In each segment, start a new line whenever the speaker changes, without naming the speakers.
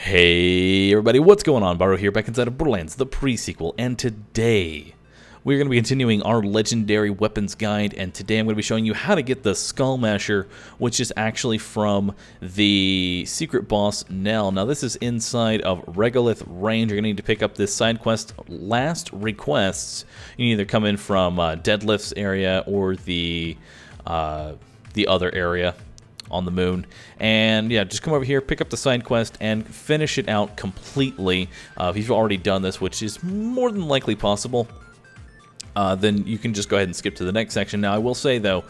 Hey everybody, what's going on? Bahroo here, back inside of Borderlands, the pre-sequel, and today we're going to be continuing our legendary weapons guide, and today I'm going to be showing you how to get the Skullmasher, which is actually from the secret boss Nell. Now this is inside of Regolith Range. You're going to need to pick up this side quest, Last Requests. You can either come in from Deadlift's area or the other area on the moon, and yeah, just come over here, pick up the side quest, and finish it out completely. If you've already done this, which is more than likely possible, then you can just go ahead and skip to the next section. Now, I will say, though,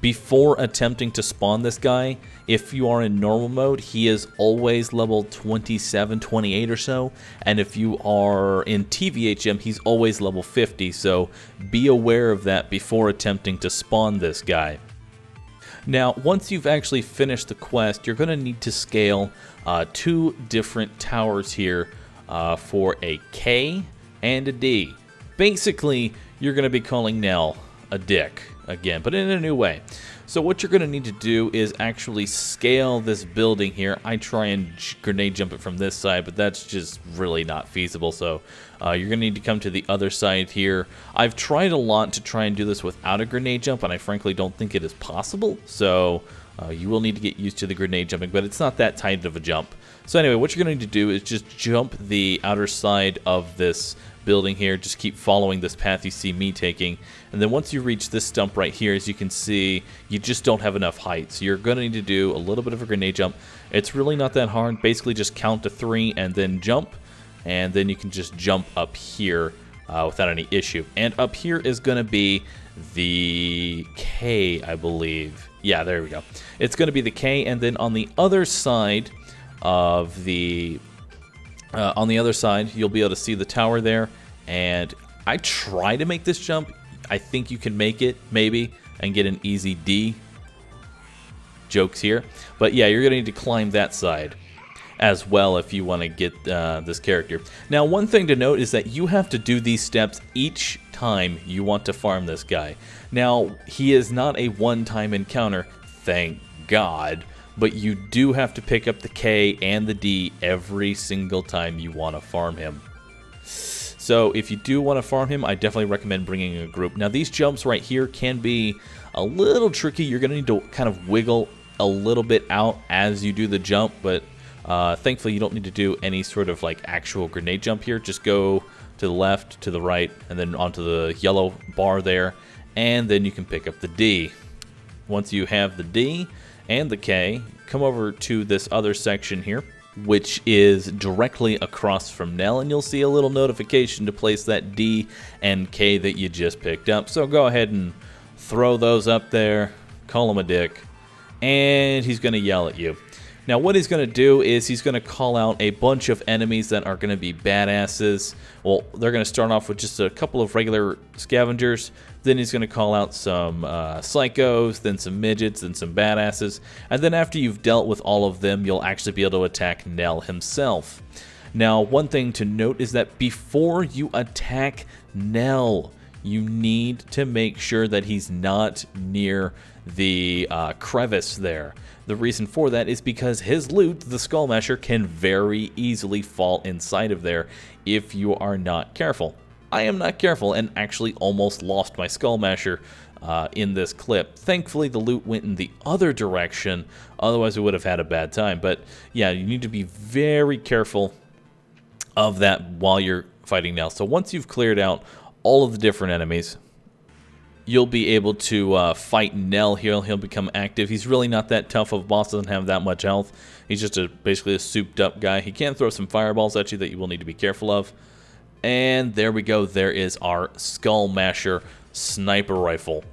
before attempting to spawn this guy, if you are in normal mode, he is always level 27, 28 or so, and if you are in TVHM, he's always level 50, so be aware of that before attempting to spawn this guy. Now, once you've actually finished the quest, you're going to need to scale two different towers here for a K and a D. Basically, you're going to be calling Nell a dick again, but in a new way. So what you're going to need to do is actually scale this building here. I try and grenade jump it from this side, but that's just really not feasible. So you're going to need to come to the other side here. I've tried a lot to try and do this without a grenade jump, and I frankly don't think it is possible. So you will need to get used to the grenade jumping, but it's not that tight of a jump. So anyway, what you're going to need to do is just jump the outer side of this building here. Just keep following this path you see me taking, and then once you reach this stump right here, as you can see, you just don't have enough height, so you're going to need to do a little bit of a grenade jump. It's really not that hard. Basically just count to 3 and then jump, and then you can just jump up here without any issue. And up here is going to be the K, I believe. Yeah, there we go. It's going to be the K, and then on the other side of the you'll be able to see the tower there, and I try to make this jump. I think you can make it, maybe, and get an easy D. Jokes here. But yeah, you're going to need to climb that side as well if you want to get this character. Now, one thing to note is that you have to do these steps each time you want to farm this guy. Now, he is not a one-time encounter, thank God, but you do have to pick up the K and the D every single time you want to farm him. So if you do want to farm him, I definitely recommend bringing a group. Now, these jumps right here can be a little tricky. You're going to need to kind of wiggle a little bit out as you do the jump, but thankfully you don't need to do any sort of like actual grenade jump here. Just go to the left, to the right, and then onto the yellow bar there, and then you can pick up the D. Once you have the D and the K, come over to this other section here, which is directly across from Nell, and you'll see a little notification to place that D and K that you just picked up. So go ahead and throw those up there, call him a dick, and he's going to yell at you. Now, what he's going to do is he's going to call out a bunch of enemies that are going to be badasses. Well, they're going to start off with just a couple of regular scavengers. Then he's going to call out some psychos, then some midgets, then some badasses. And then after you've dealt with all of them, you'll actually be able to attack Nell himself. Now, one thing to note is that before you attack Nell, you need to make sure that he's not near the crevice there. The reason for that is because his loot, the Skullmasher, can very easily fall inside of there if you are not careful. I am not careful and actually almost lost my Skullmasher in this clip. Thankfully, the loot went in the other direction, otherwise we would have had a bad time. But yeah, you need to be very careful of that while you're fighting Nell. So once you've cleared out all of the different enemies, you'll be able to fight Nell here. He'll become active. He's really not that tough of a boss, doesn't have that much health. He's just basically a souped up guy. He can throw some fireballs at you that you will need to be careful of. And there we go. There is our Skullmasher sniper rifle.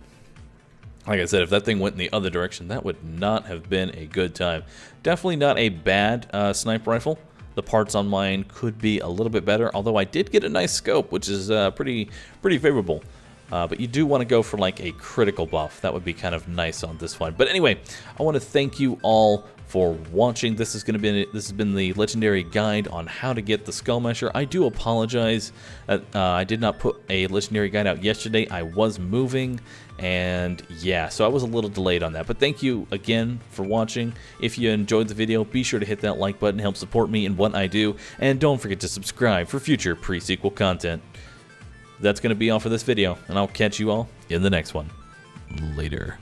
Like I said, if that thing went in the other direction, that would not have been a good time. Definitely not a bad sniper rifle. The parts on mine could be a little bit better, although I did get a nice scope, which is pretty favorable. But you do want to go for like a critical buff. That would be kind of nice on this one. But anyway, I want to thank you all for watching. This has been the legendary guide on how to get the Skullmasher. I do apologize that I did not put a legendary guide out yesterday. I was moving, And yeah, so I was a little delayed on that. But thank you again for watching. If you enjoyed the video, be sure to hit that like button, help support me in what I do. And don't forget to subscribe for future pre-sequel content. That's going to be all for this video, and I'll catch you all in the next one. Later.